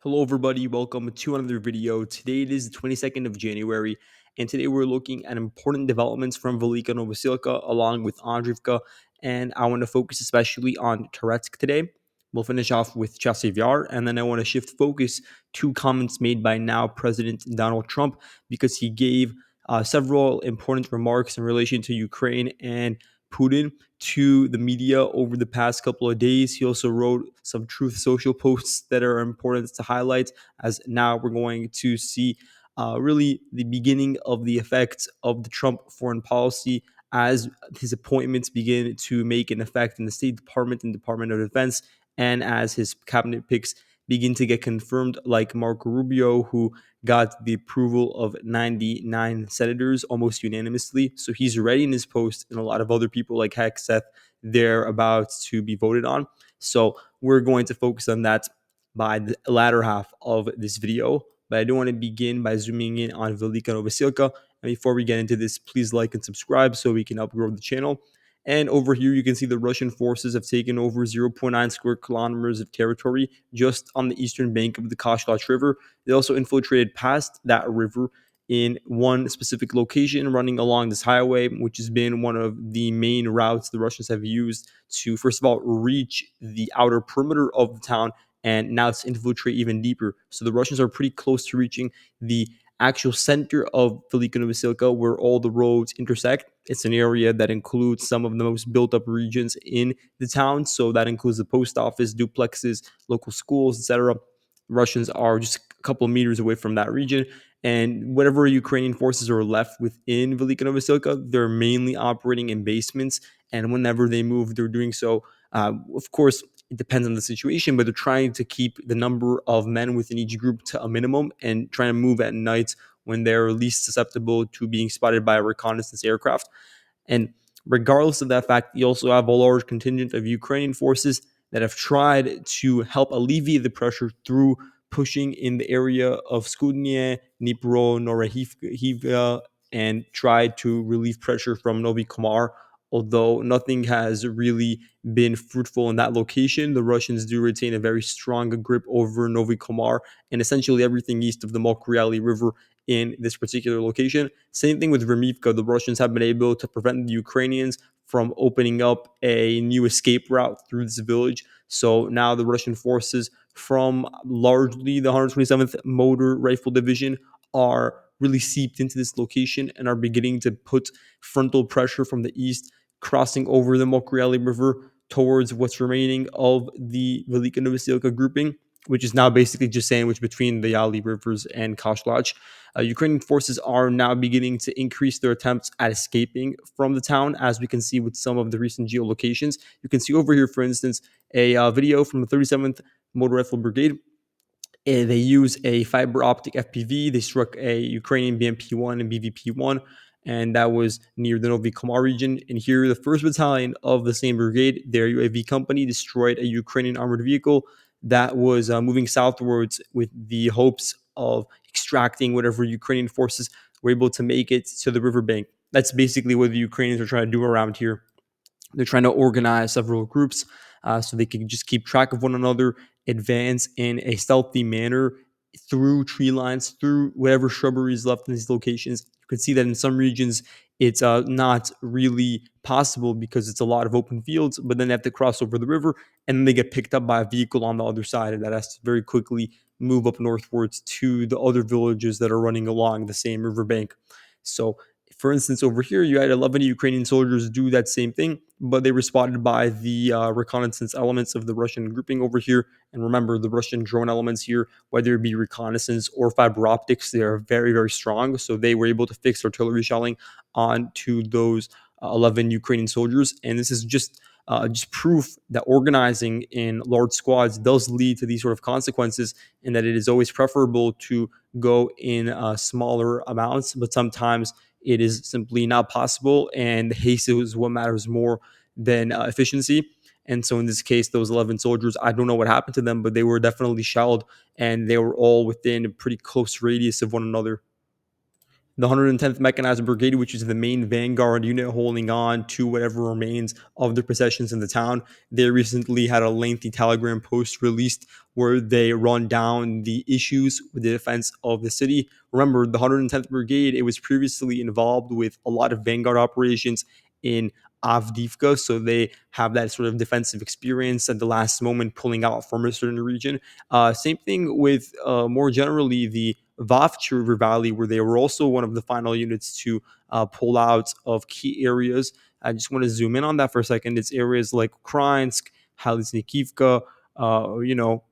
Hello, everybody. Welcome to another video. Today it is the 22nd of January, and today we're looking at important developments from Velyka Novosilka along with Andriivka. And I want to focus especially on Toretsk today. We'll finish off with Chasiv Yar, and then I want to shift focus to comments made by now President Donald Trump because he gave several important remarks in relation to Ukraine and Putin to the media over the past couple of days. He also wrote some Truth Social posts that are important to highlight, as now we're going to see really the beginning of the effects of the Trump foreign policy as his appointments begin to make an effect in the State Department and Department of Defense, and as his cabinet picks begin to get confirmed, like Marco Rubio, who got the approval of 99 senators almost unanimously. So he's ready in his post, and a lot of other people like Hegseth, they're about to be voted on. So we're going to focus on that by the latter half of this video. But I do want to begin by zooming in on Velyka Novosilka. And before we get into this, please like and subscribe so we can help grow the channel. And over here, you can see the Russian forces have taken over 0.9 square kilometers of territory just on the eastern bank of the Kashlach River. They also infiltrated past that river in one specific location running along this highway, which has been one of the main routes the Russians have used to, first of all, reach the outer perimeter of the town, and now to infiltrate even deeper. So the Russians are pretty close to reaching the actual center of Velyka Novosilka, where all the roads intersect. It's an area that includes some of the most built-up regions in the town. So that includes the post office, duplexes, local schools, etc. Russians are just a couple of meters away from that region. And whatever Ukrainian forces are left within Velyka Novosilka, they're mainly operating in basements. And whenever they move, they're doing so, of course, it depends on the situation, but they're trying to keep the number of men within each group to a minimum and trying to move at night when they're least susceptible to being spotted by a reconnaissance aircraft. And regardless of that fact, you also have a large contingent of Ukrainian forces that have tried to help alleviate the pressure through pushing in the area of Skudnie, Dnipro, Norahivka, and tried to relieve pressure from Novi Komar. Although nothing has really been fruitful in that location, the Russians do retain a very strong grip over Novi Komar and essentially everything east of the Mokriali River in this particular location. Same thing with Vermivka. The Russians have been able to prevent the Ukrainians from opening up a new escape route through this village. So now the Russian forces from largely the 127th Motor Rifle Division are really seeped into this location and are beginning to put frontal pressure from the east, crossing over the Mokriali River towards what's remaining of the Velyka Novosilka grouping, which is now basically just sandwiched between the Yali rivers and Kashlach. Ukrainian forces are now beginning to increase their attempts at escaping from the town, as we can see with some of the recent geolocations. You can see over here, for instance, a video from the 37th Motor Rifle Brigade. They use a fiber optic FPV. They struck a Ukrainian BMP-1 and BVP-1, and that was near the Novi Komar region. And here, the 1st Battalion of the same brigade, their UAV company, destroyed a Ukrainian armored vehicle that was moving southwards with the hopes of extracting whatever Ukrainian forces were able to make it to the riverbank. That's basically what the Ukrainians are trying to do around here. They're trying to organize several groups so they can just keep track of one another, advance in a stealthy manner through tree lines, through whatever shrubbery is left in these locations. You can see that in some regions it's not really possible because it's a lot of open fields, but then they have to cross over the river and then they get picked up by a vehicle on the other side, and that has to very quickly move up northwards to the other villages that are running along the same riverbank. So for instance, over here, you had 11 Ukrainian soldiers do that same thing, but they were spotted by the reconnaissance elements of the Russian grouping over here. And remember, the Russian drone elements here, whether it be reconnaissance or fiber optics, they are very, very strong. So they were able to fix artillery shelling onto those 11 Ukrainian soldiers. And this is just proof that organizing in large squads does lead to these sort of consequences, and that it is always preferable to go in smaller amounts, but sometimes it is simply not possible, and haste is what matters more than efficiency. And so in this case, those 11 soldiers, I don't know what happened to them, but they were definitely shelled, and they were all within a pretty close radius of one another. The 110th Mechanized Brigade, which is the main vanguard unit holding on to whatever remains of their possessions in the town. They recently had a lengthy telegram post released where they run down the issues with the defense of the city. Remember, the 110th Brigade, it was previously involved with a lot of vanguard operations in Avdiivka, so they have that sort of defensive experience at the last moment, pulling out from a certain region. Same thing with more generally the Vavch River Valley, where they were also one of the final units to pull out of key areas. I just want to zoom in on that for a second. It's areas like Krynsk, Haliznikivka, you know,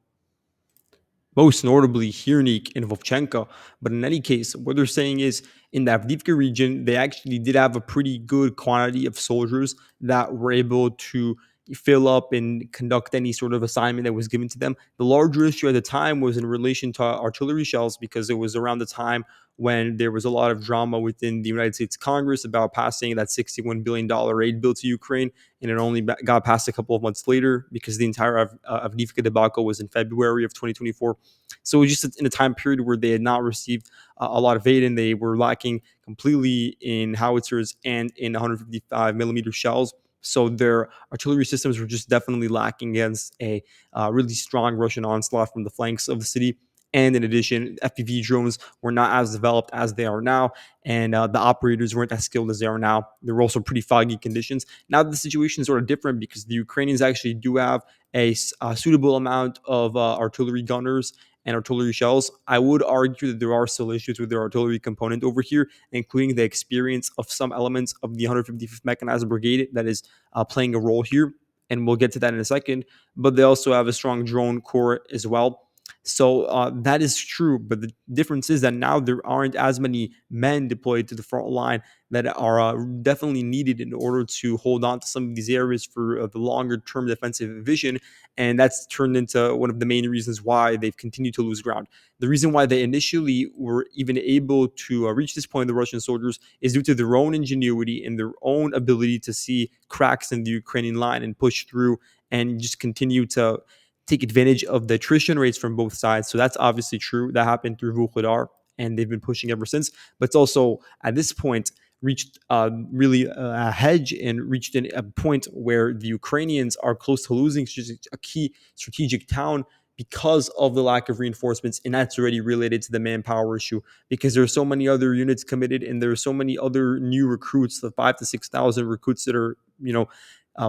most notably Hirnik and Vovchenko. But in any case, what they're saying is in the Avdiivka region, they actually did have a pretty good quantity of soldiers that were able to fill up and conduct any sort of assignment that was given to them. The larger issue at the time was in relation to artillery shells because it was around the time when there was a lot of drama within the United States Congress about passing that $61 billion aid bill to Ukraine. And it only got passed a couple of months later because the entire Avdiivka debacle was in February of 2024. So it was just in a time period where they had not received a lot of aid and they were lacking completely in howitzers and in 155 millimeter shells. So their artillery systems were just definitely lacking against a really strong Russian onslaught from the flanks of the city. And in addition, FPV drones were not as developed as they are now, and the operators weren't as skilled as they are now. There were also pretty foggy conditions. Now the situation is sort of different because the Ukrainians actually do have a suitable amount of artillery gunners and artillery shells. I would argue that there are still issues with their artillery component over here, including the experience of some elements of the 155th Mechanized Brigade that is playing a role here. And we'll get to that in a second. But they also have a strong drone corps as well. So that is true. But the difference is that now there aren't as many men deployed to the front line that are definitely needed in order to hold on to some of these areas for the longer term defensive vision. And that's turned into one of the main reasons why they've continued to lose ground. The reason why they initially were even able to reach this point, the Russian soldiers, is due to their own ingenuity and their own ability to see cracks in the Ukrainian line and push through and just continue to take advantage of the attrition rates from both sides. So that's obviously true. That happened through Vuhledar, and they've been pushing ever since. But it's also at this point reached really a hedge and reached a point where the Ukrainians are close to losing a key strategic town because of the lack of reinforcements, and that's already related to the manpower issue because there are so many other units committed and there are so many other new recruits, the 5,000 to 6,000 recruits that are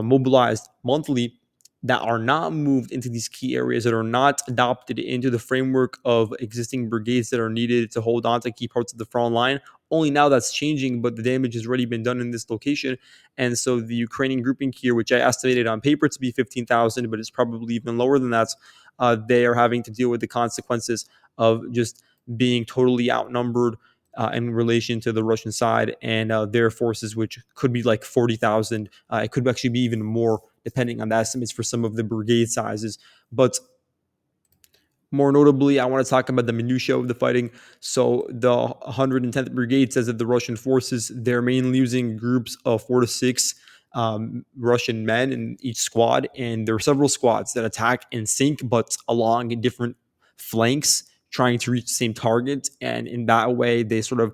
mobilized monthly that are not moved into these key areas, that are not adopted into the framework of existing brigades that are needed to hold on to key parts of the front line. Only now that's changing, but the damage has already been done in this location. And so the Ukrainian grouping here, which I estimated on paper to be 15,000, but it's probably even lower than that, they are having to deal with the consequences of just being totally outnumbered in relation to the Russian side and their forces, which could be like 40,000. It could actually be even more, depending on the estimates for some of the brigade sizes. But more notably, I want to talk about the minutiae of the fighting. So the 110th Brigade says that the Russian forces, they're mainly using groups of 4 to 6 Russian men in each squad. And there are several squads that attack in sync, but along different flanks, trying to reach the same target. And in that way, they sort of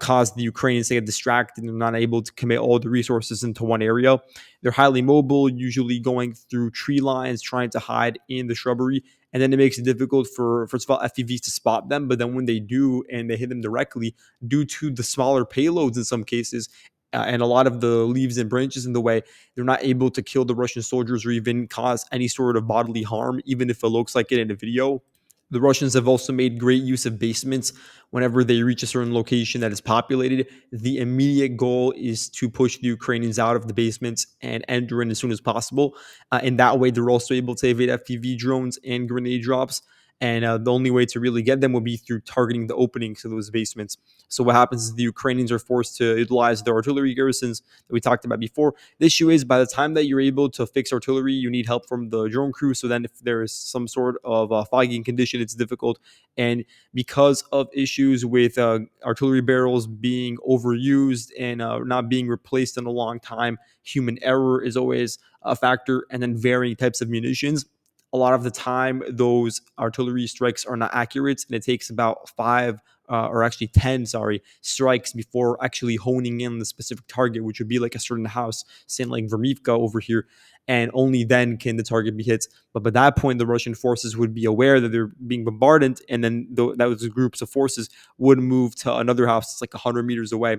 cause the Ukrainians to get distracted and they're not able to commit all the resources into one area. They're highly mobile, usually going through tree lines, trying to hide in the shrubbery, and then it makes it difficult for first of all FPVs to spot them. But then when they do and they hit them directly, due to the smaller payloads in some cases, and a lot of the leaves and branches in the way, they're not able to kill the Russian soldiers or even cause any sort of bodily harm, even if it looks like it in a video. The Russians have also made great use of basements. Whenever they reach a certain location that is populated, the immediate goal is to push the Ukrainians out of the basements and enter in as soon as possible. In that way, they're also able to evade FPV drones and grenade drops. And the only way to really get them will be through targeting the openings of those basements. So what happens is the Ukrainians are forced to utilize their artillery garrisons that we talked about before. The issue is by the time that you're able to fix artillery, you need help from the drone crew. So then if there is some sort of fogging condition, it's difficult. And because of issues with artillery barrels being overused and not being replaced in a long time, human error is always a factor. And then varying types of munitions, a lot of the time those artillery strikes are not accurate and it takes about 5 or actually 10, sorry, strikes before actually honing in the specific target, which would be like a certain house, saying like Vermivka over here, and only then can the target be hit. But by that point, the Russian forces would be aware that they're being bombarded, and then those groups of forces would move to another house that's like 100 meters away.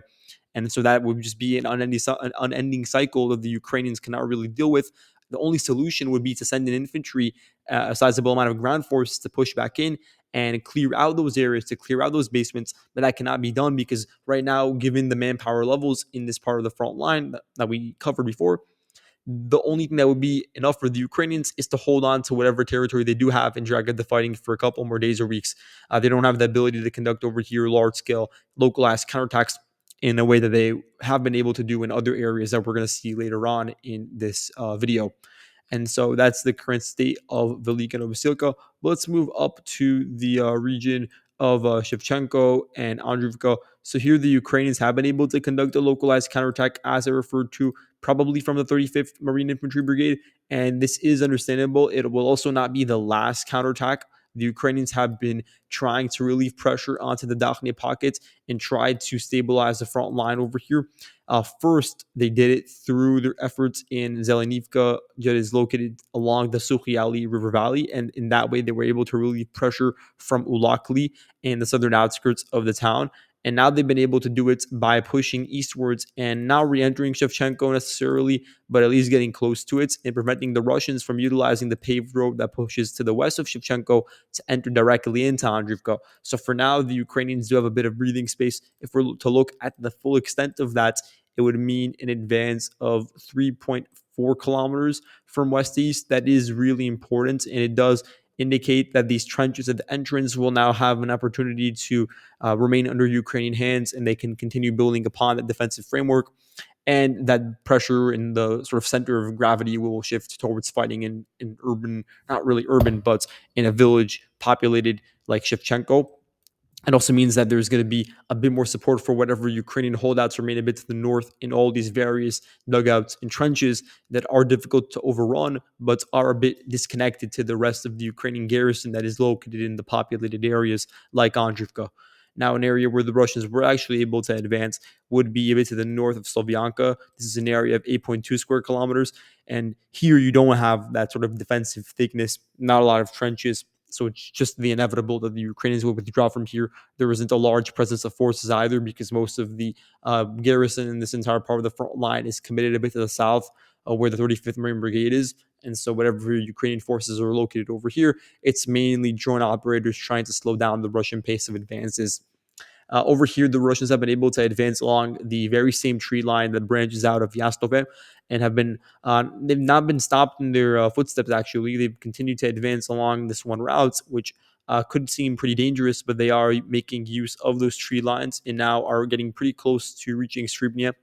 And so that would just be an unending cycle that the Ukrainians cannot really deal with. The only solution would be to send in infantry, a sizable amount of ground forces to push back in and clear out those areas, to clear out those basements. But that cannot be done because right now, given the manpower levels in this part of the front line that we covered before, the only thing that would be enough for the Ukrainians is to hold on to whatever territory they do have and drag out the fighting for a couple more days or weeks. They don't have the ability to conduct over here large scale, localized counterattacks in a way that they have been able to do in other areas that we're going to see later on in this video. And so that's the current state of Velyka Novosilka. Let's move up to the region of Shevchenko and Andriivka. So here the Ukrainians have been able to conduct a localized counterattack, as I referred to, probably from the 35th Marine Infantry Brigade. And this is understandable. It will also not be the last counterattack. The Ukrainians have been trying to relieve pressure onto the Dakhne pockets and tried to stabilize the front line over here. First, they did it through their efforts in Zelenivka, that is located along the Sukhyali River Valley, and in that way, they were able to relieve pressure from Ulakli and the southern outskirts of the town. And now they've been able to do it by pushing eastwards and not re-entering Shevchenko necessarily, but at least getting close to it and preventing the Russians from utilizing the paved road that pushes to the west of Shevchenko to enter directly into Andriivka. So for now, the Ukrainians do have a bit of breathing space. If we're to look at the full extent of that, it would mean an advance of 3.4 kilometers from west to east. That is really important, and it does indicate that these trenches at the entrance will now have an opportunity to remain under Ukrainian hands, and they can continue building upon that defensive framework. And that pressure in the sort of center of gravity will shift towards fighting in urban, not really urban, but in a village populated like Shevchenko. It also means that there's going to be a bit more support for whatever Ukrainian holdouts remain a bit to the north in all these various dugouts and trenches that are difficult to overrun, but are a bit disconnected to the rest of the Ukrainian garrison that is located in the populated areas like Andriivka. Now, an area where the Russians were actually able to advance would be a bit to the north of Slovyanka. This is an area of 8.2 square kilometers. And here you don't have that sort of defensive thickness, not a lot of trenches. So it's just the inevitable that the Ukrainians will withdraw from here. There isn't a large presence of forces either because most of the garrison in this entire part of the front line is committed a bit to the south, where the 35th Marine Brigade is. And so whatever Ukrainian forces are located over here, it's mainly drone operators trying to slow down the Russian pace of advances. Over here, the Russians have been able to advance along the very same tree line that branches out of Yastove, and they've not been stopped in their footsteps. Actually, they've continued to advance along this one route, which could seem pretty dangerous, but they are making use of those tree lines and now are getting pretty close to reaching Sribnia.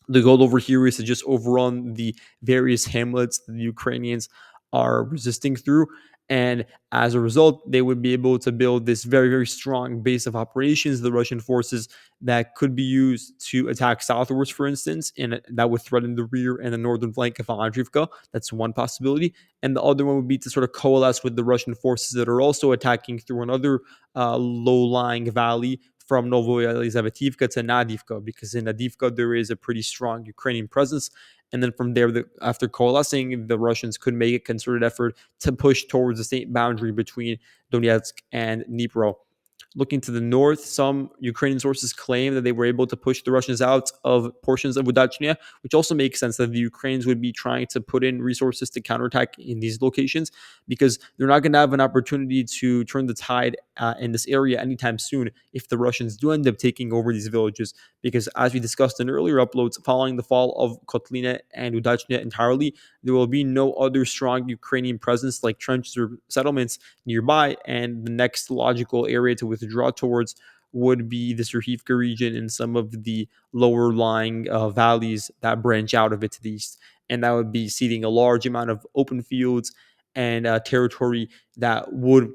The goal over here is to just overrun the various hamlets that the Ukrainians are resisting through. And as a result, they would be able to build this very, very strong base of operations, the Russian forces, that could be used to attack southwards, for instance, and that would threaten the rear and the northern flank of Andriivka. That's one possibility. And the other one would be to sort of coalesce with the Russian forces that are also attacking through another low-lying valley from Novoyelizavetivka to Nadivka, because in Nadivka there is a pretty strong Ukrainian presence. And then from there, after coalescing, the Russians could make a concerted effort to push towards the state boundary between Donetsk and Dnipro. Looking to the north, some Ukrainian sources claim that they were able to push the Russians out of portions of Udachnia, which also makes sense that the Ukrainians would be trying to put in resources to counterattack in these locations because they're not going to have an opportunity to turn the tide in this area anytime soon if the Russians do end up taking over these villages. Because as we discussed in earlier uploads, following the fall of Kotlina and Udachnia entirely, there will be no other strong Ukrainian presence like trenches or settlements nearby, and the next logical area to withdraw towards would be the Serhivka region and some of the lower lying valleys that branch out of it to the east. And that would be ceding a large amount of open fields and territory that would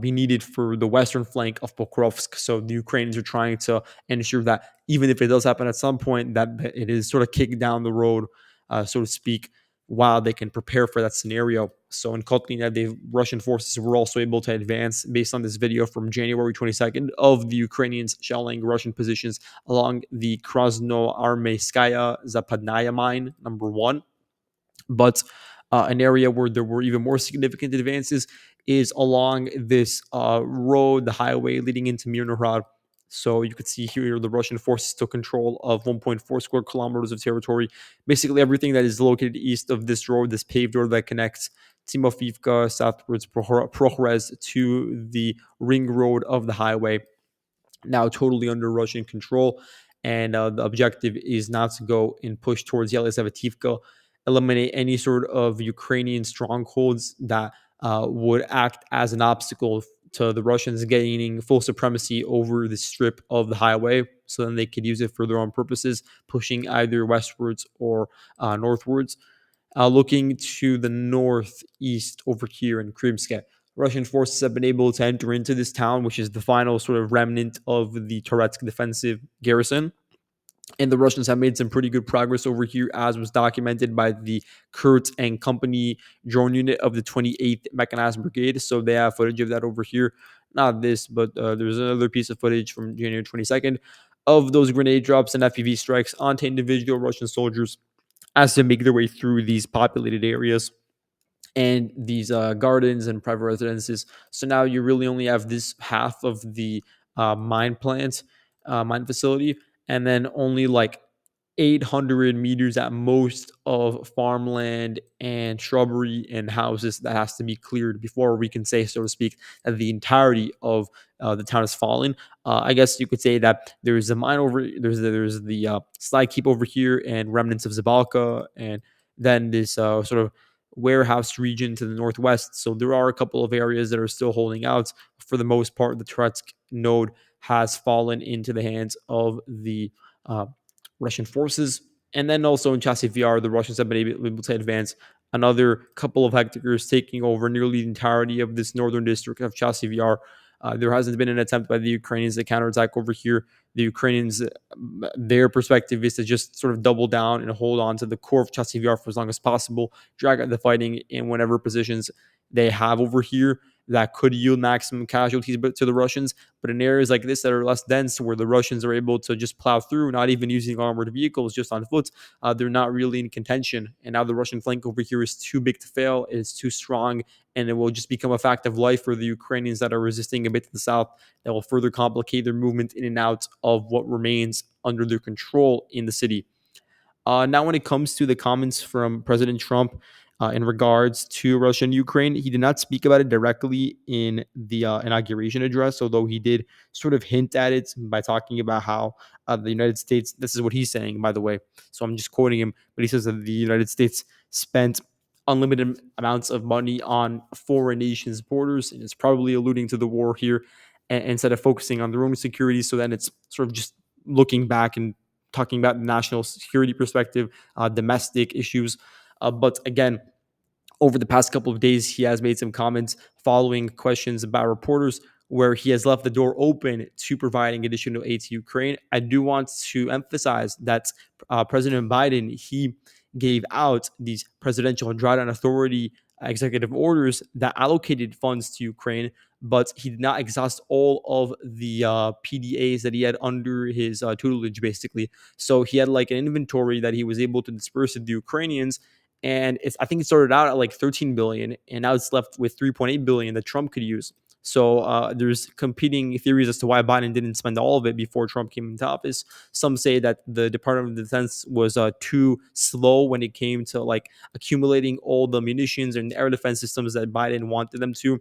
be needed for the western flank of Pokrovsk. So the Ukrainians are trying to ensure that even if it does happen at some point, that it is sort of kicked down the road, so to speak. while they can prepare for that scenario. So in Kotlina, the Russian forces were also able to advance based on this video from January 22nd of the Ukrainians shelling Russian positions along the Krasnoarmeyskaya Zapadnaya mine, number one. But an area where there were even more significant advances is along this road, the highway leading into Mirnorod. So you could see here the Russian forces took control of 1.4 square kilometers of territory. Basically, everything that is located east of this road, this paved road that connects Timofivka southwards Prokhrez to the ring road of the highway, now totally under Russian control. And the objective is not to go and push towards Yelisavetivka, eliminate any sort of Ukrainian strongholds that would act as an obstacle to the Russians gaining full supremacy over the strip of the highway, so then they could use it for their own purposes, pushing either westwards or northwards. Looking to the northeast over here in Krimsk, Russian forces have been able to enter into this town, which is the final sort of remnant of the Toretsk defensive garrison. And the Russians have made some pretty good progress over here, as was documented by the Kurt and Company drone unit of the 28th Mechanized Brigade. So they have footage of that over here. Not this, but there's another piece of footage from January 22nd of those grenade drops and FPV strikes onto individual Russian soldiers as they make their way through these populated areas and these gardens and private residences. So now you really only have this half of the mine facility, and then only like 800 meters at most of farmland and shrubbery and houses that has to be cleared before we can say, so to speak, that the entirety of the town has fallen. I guess you could say that there's a mine over there's the slide keep over here and remnants of Zabalka, and then this sort of warehouse region to the northwest. So there are a couple of areas that are still holding out. For the most part, the Toretsk node has fallen into the hands of the uh, Russian forces. And then also in Chasiv Yar, the Russians have been able to advance another couple of hectares, taking over nearly the entirety of this northern district of Chasiv Yar. There hasn't been an attempt by the Ukrainians to counterattack over here. The Ukrainians, their perspective is to just sort of double down and hold on to the core of Chasiv Yar for as long as possible, drag out the fighting in whatever positions they have over here that could yield maximum casualties to the Russians. But in areas like this that are less dense, where the Russians are able to just plow through, not even using armored vehicles, just on foot, they're not really in contention. And now the Russian flank over here is too big to fail, it's too strong, and it will just become a fact of life for the Ukrainians that are resisting a bit to the south. That will further complicate their movement in and out of what remains under their control in the city. Now, when it comes to the comments from President Trump in regards to Russia and Ukraine, he did not speak about it directly in the inauguration address, although he did sort of hint at it by talking about how the United States, this is what he's saying, by the way. So I'm just quoting him, but he says that the United States spent unlimited amounts of money on foreign nations' borders, and it's probably alluding to the war here instead of focusing on their own security. So then it's sort of just looking back and talking about the national security perspective, domestic issues. But again, over the past couple of days, he has made some comments following questions about reporters where he has left the door open to providing additional aid to Ukraine. I do want to emphasize that President Biden, he gave out these presidential drawdown authority executive orders that allocated funds to Ukraine, but he did not exhaust all of the PDAs that he had under his tutelage, basically. So he had like an inventory that he was able to disperse to the Ukrainians, and I think it started out at like 13 billion, and now it's left with 3.8 billion that Trump could use. So there's competing theories as to why Biden didn't spend all of it before Trump came into office. Some say that the Department of Defense was too slow when it came to like accumulating all the munitions and air defense systems that Biden wanted them to,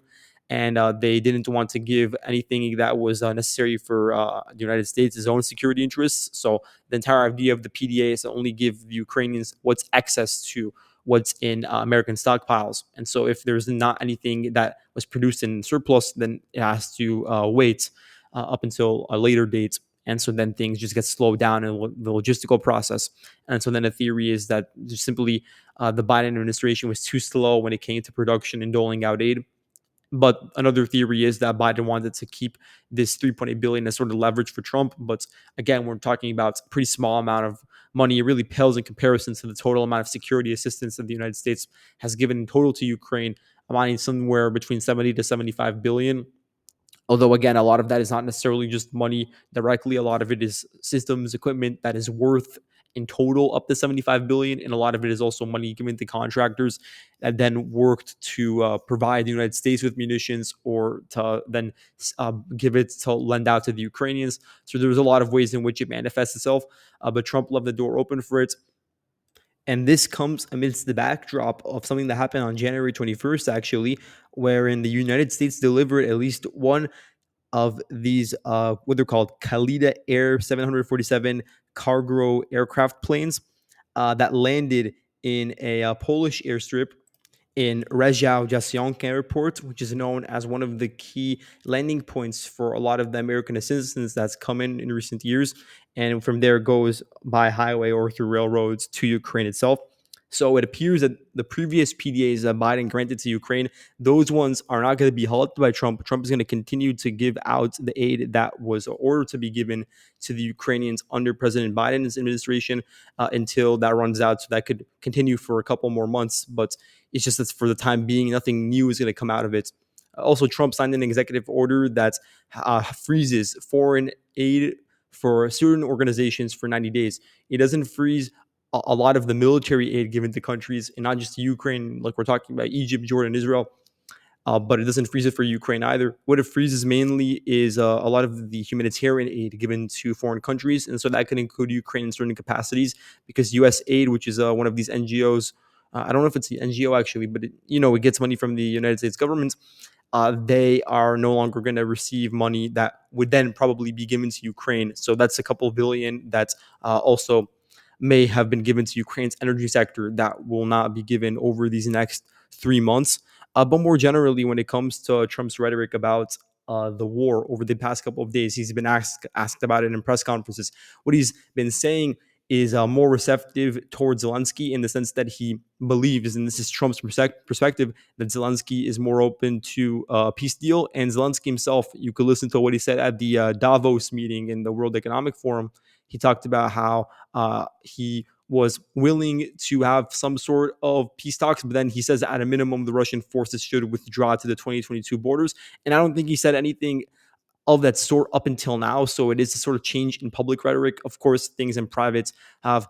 and they didn't want to give anything that was necessary for the United States' own security interests. So the entire idea of the PDA is to only give the Ukrainians what's excess to what's in American stockpiles. And so if there's not anything that was produced in surplus, then it has to wait up until a later date. And so then things just get slowed down in the logistical process. And so then the theory is that just simply the Biden administration was too slow when it came to production and doling out aid. But another theory is that Biden wanted to keep this 3.8 billion as sort of leverage for Trump. But again, we're talking about a pretty small amount of money. It really pales in comparison to the total amount of security assistance that the United States has given in total to Ukraine, amounting somewhere between 70 to 75 billion. Although, again, a lot of that is not necessarily just money directly. A lot of it is systems, equipment that is worth in total up to 75 billion, and a lot of it is also money given to contractors that then worked to provide the United States with munitions, or to then give it to lend out to the Ukrainians. So there's a lot of ways in which it manifests itself, but Trump left the door open for it. And this comes amidst the backdrop of something that happened on January 21st, actually, wherein the United States delivered at least one of these, what they're called, Kalida Air 747 cargo aircraft planes that landed in a Polish airstrip in Rzeszów Jasionka Airport, which is known as one of the key landing points for a lot of the American assistance that's come in recent years. And from there goes by highway or through railroads to Ukraine itself. So it appears that the previous PDAs that Biden granted to Ukraine, those ones are not going to be halted by Trump. Trump is going to continue to give out the aid that was ordered to be given to the Ukrainians under President Biden's administration until that runs out. So that could continue for a couple more months. But it's just that for the time being, nothing new is going to come out of it. Also, Trump signed an executive order that freezes foreign aid for certain organizations for 90 days. It doesn't freeze a lot of the military aid given to countries, and not just Ukraine, like we're talking about Egypt, Jordan, Israel, but it doesn't freeze it for Ukraine either. What it freezes mainly is a lot of the humanitarian aid given to foreign countries, and so that could include Ukraine in certain capacities, because U.S. Aid, which is one of these NGOs, I don't know if it's the NGO actually, but it gets money from the United States government. They are no longer going to receive money that would then probably be given to Ukraine. So that's a couple billion that also may have been given to Ukraine's energy sector that will not be given over these next 3 months. But more generally, when it comes to Trump's rhetoric about the war over the past couple of days, he's been asked about it in press conferences. What he's been saying is more receptive towards Zelensky, in the sense that he believes, and this is Trump's perspective, that Zelensky is more open to a peace deal. And Zelensky himself, you could listen to what he said at the Davos meeting in the World Economic Forum. He talked about how he was willing to have some sort of peace talks, but then he says at a minimum the Russian forces should withdraw to the 2022 borders. And I don't think he said anything of that sort up until now. So it is a sort of change in public rhetoric. Of course, things in private have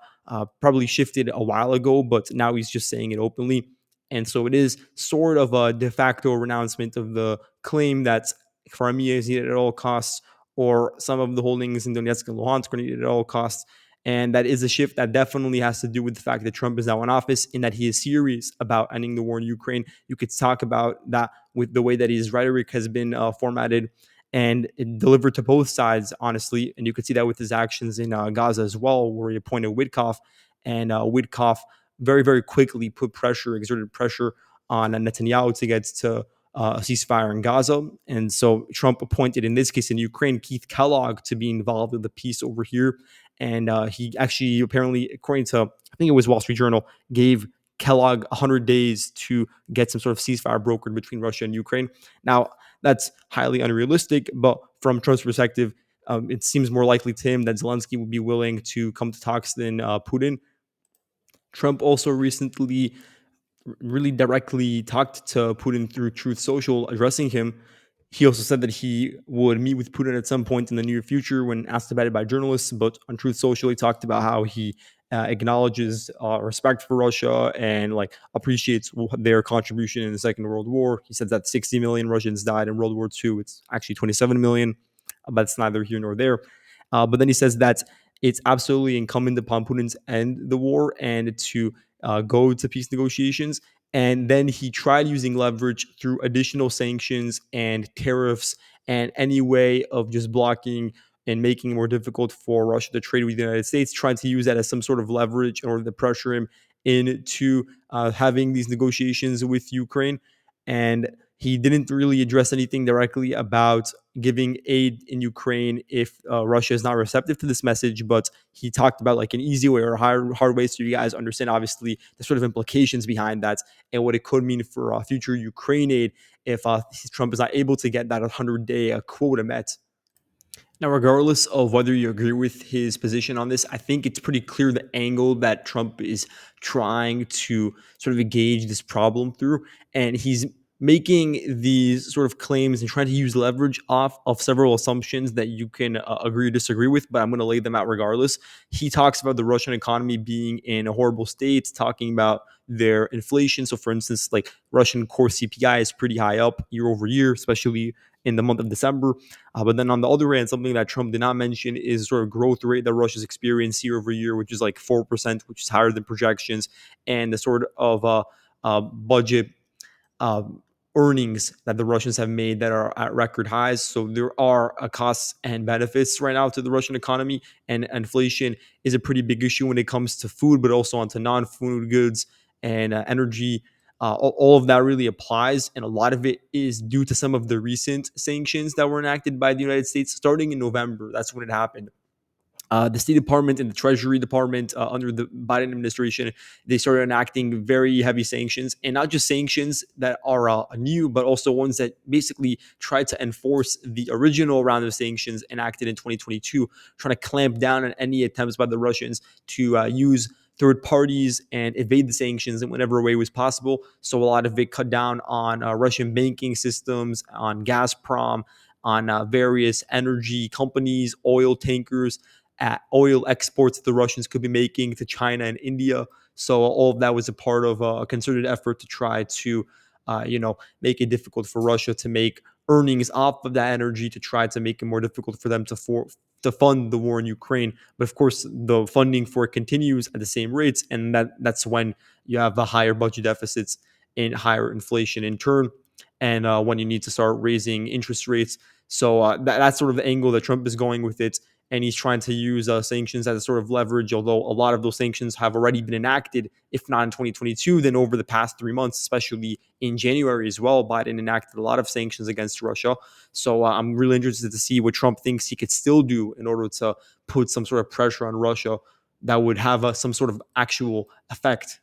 probably shifted a while ago, but now he's just saying it openly. And so it is sort of a de facto renouncement of the claim that Crimea is needed at all costs, or some of the holdings in Donetsk and Luhansk are needed at all costs. And that is a shift that definitely has to do with the fact that Trump is now in office, and that he is serious about ending the war in Ukraine. You could talk about that with the way that his rhetoric has been formatted and delivered to both sides, honestly. And you could see that with his actions in Gaza as well, where he appointed Witkoff, and Witkoff very, very quickly exerted pressure on Netanyahu to get to a ceasefire in Gaza. And so Trump appointed, in this case in Ukraine, Keith Kellogg to be involved in the peace over here. And he actually, apparently, according to, I think it was Wall Street Journal, gave Kellogg 100 days to get some sort of ceasefire brokered between Russia and Ukraine. Now, that's highly unrealistic, but from Trump's perspective, it seems more likely to him that Zelensky would be willing to come to talks than Putin. Trump also recently really directly talked to Putin through Truth Social, addressing him. He also said that he would meet with Putin at some point in the near future when asked about it by journalists. But on Truth Social, he talked about how he acknowledges respect for Russia and appreciates their contribution in the Second World War. He said that 60 million Russians died in World War II. It's actually 27 million, but it's neither here nor there. But then he says that it's absolutely incumbent upon Putin to end the war and to go to peace negotiations. And then he tried using leverage through additional sanctions and tariffs and any way of just blocking and making it more difficult for Russia to trade with the United States, trying to use that as some sort of leverage in order to pressure him into having these negotiations with Ukraine. And he didn't really address anything directly about giving aid in Ukraine if Russia is not receptive to this message, but he talked about an easy way or hard ways so you guys understand, obviously, the sort of implications behind that and what it could mean for future Ukraine aid if Trump is not able to get that 100-day quota met. Now, regardless of whether you agree with his position on this, I think it's pretty clear the angle that Trump is trying to sort of engage this problem through. And he's making these sort of claims and trying to use leverage off of several assumptions that you can agree or disagree with, but I'm going to lay them out regardless. He talks about the Russian economy being in a horrible state, talking about their inflation. So, for instance, like Russian core CPI is pretty high up year over year, especially in the month of December. But then on the other hand, something that Trump did not mention is sort of growth rate that Russia's experienced year over year, which is like 4%, which is higher than projections, and the sort of budget um, earnings that the Russians have made that are at record highs. So there are costs and benefits right now to the Russian economy, and inflation is a pretty big issue when it comes to food, but also onto non-food goods and energy. All of that really applies, and a lot of it is due to some of the recent sanctions that were enacted by the United States starting in November. That's when it happened. The State Department and the Treasury Department under the Biden administration, they started enacting very heavy sanctions, and not just sanctions that are new, but also ones that basically try to enforce the original round of sanctions enacted in 2022, trying to clamp down on any attempts by the Russians to use third parties and evade the sanctions in whatever way was possible. So a lot of it cut down on Russian banking systems, on Gazprom, on various energy companies, oil tankers, at oil exports the Russians could be making to China and India. So all of that was a part of a concerted effort to try to, make it difficult for Russia to make earnings off of that energy, to try to make it more difficult for them to fund the war in Ukraine. But of course, the funding for it continues at the same rates, and that's when you have the higher budget deficits and higher inflation in turn, and when you need to start raising interest rates. So that's sort of the angle that Trump is going with it, and he's trying to use sanctions as a sort of leverage. Although a lot of those sanctions have already been enacted, if not in 2022, then over the past 3 months, especially in January as well, Biden enacted a lot of sanctions against Russia. So I'm really interested to see what Trump thinks he could still do in order to put some sort of pressure on Russia that would have some sort of actual effect.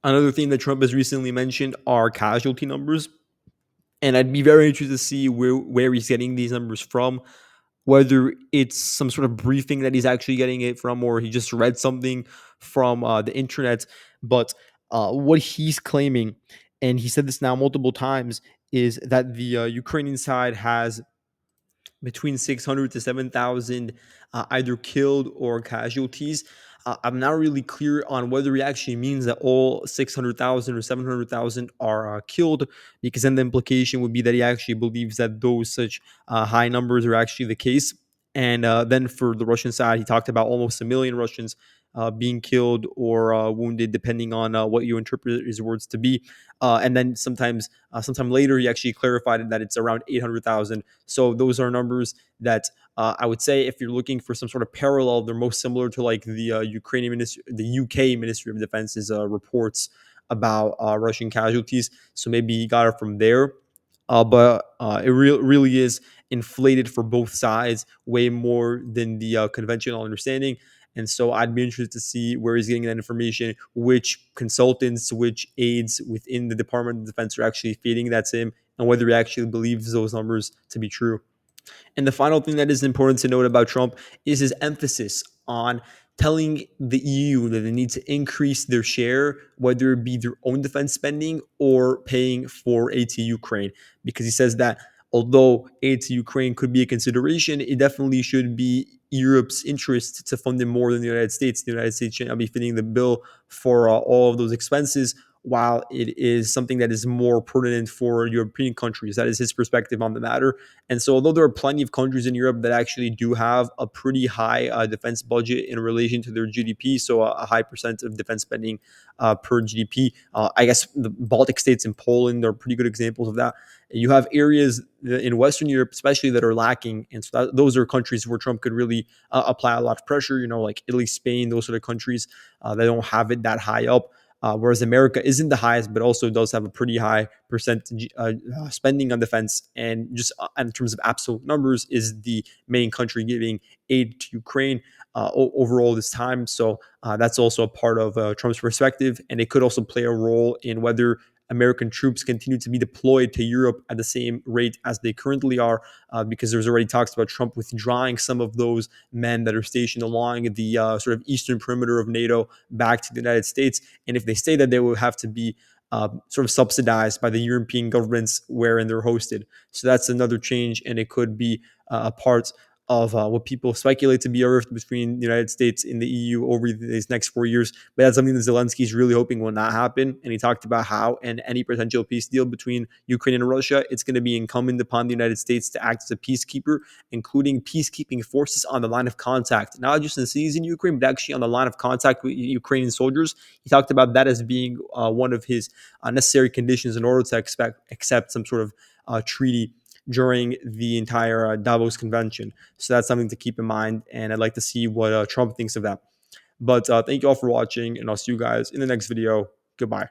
Another thing that Trump has recently mentioned are casualty numbers. And I'd be very interested to see where he's getting these numbers from, whether it's some sort of briefing that he's actually getting it from, or he just read something from the internet. But what he's claiming, and he said this now multiple times, is that the Ukrainian side has between 600 to 7,000 either killed or casualties. I'm not really clear on whether he actually means that all 600,000 or 700,000 are killed, because then the implication would be that he actually believes that those such high numbers are actually the case. And then for the Russian side, he talked about almost a million Russians being killed or wounded, depending on what you interpret his words to be. And then sometime later, he actually clarified that it's around 800,000. So those are numbers that I would say, if you're looking for some sort of parallel, they're most similar to like the the UK Ministry of Defense's reports about Russian casualties. So maybe he got it from there. But it really is inflated for both sides, way more than the conventional understanding. And so I'd be interested to see where he's getting that information, which consultants, which aides within the Department of Defense are actually feeding that to him, and whether he actually believes those numbers to be true. And the final thing that is important to note about Trump is his emphasis on telling the EU that they need to increase their share, whether it be their own defense spending or paying for aid to Ukraine. Because he says that although aid to Ukraine could be a consideration, it definitely should be Europe's interest to fund it more than the United States. The United States should not be fitting the bill for all of those expenses, while it is something that is more pertinent for European countries. That is his perspective on the matter. And so, although there are plenty of countries in Europe that actually do have a pretty high defense budget in relation to their GDP, so a high percent of defense spending per GDP, I guess the Baltic states and Poland are pretty good examples of that. You have areas in Western Europe, especially, that are lacking, and so those are countries where Trump could really apply a lot of pressure. Like Italy, Spain, those sort of countries that don't have it that high up. Whereas America isn't the highest, but also does have a pretty high percentage spending on defense, and just in terms of absolute numbers, is the main country giving aid to Ukraine overall this time. So that's also a part of Trump's perspective, and it could also play a role in whether American troops continue to be deployed to Europe at the same rate as they currently are, because there's already talks about Trump withdrawing some of those men that are stationed along the sort of eastern perimeter of NATO back to the United States. And if they say that, they will have to be sort of subsidized by the European governments wherein they're hosted. So that's another change, and it could be a part of what people speculate to be a rift between the United States and the EU over these next 4 years. But that's something that Zelensky is really hoping will not happen. And he talked about how in any potential peace deal between Ukraine and Russia, it's going to be incumbent upon the United States to act as a peacekeeper, including peacekeeping forces on the line of contact, not just in cities in Ukraine, but actually on the line of contact with Ukrainian soldiers. He talked about that as being one of his necessary conditions in order to accept some sort of treaty during the entire Davos convention. So that's something to keep in mind, and I'd like to see what Trump thinks of that. But thank you all for watching, and I'll see you guys in the next video. Goodbye.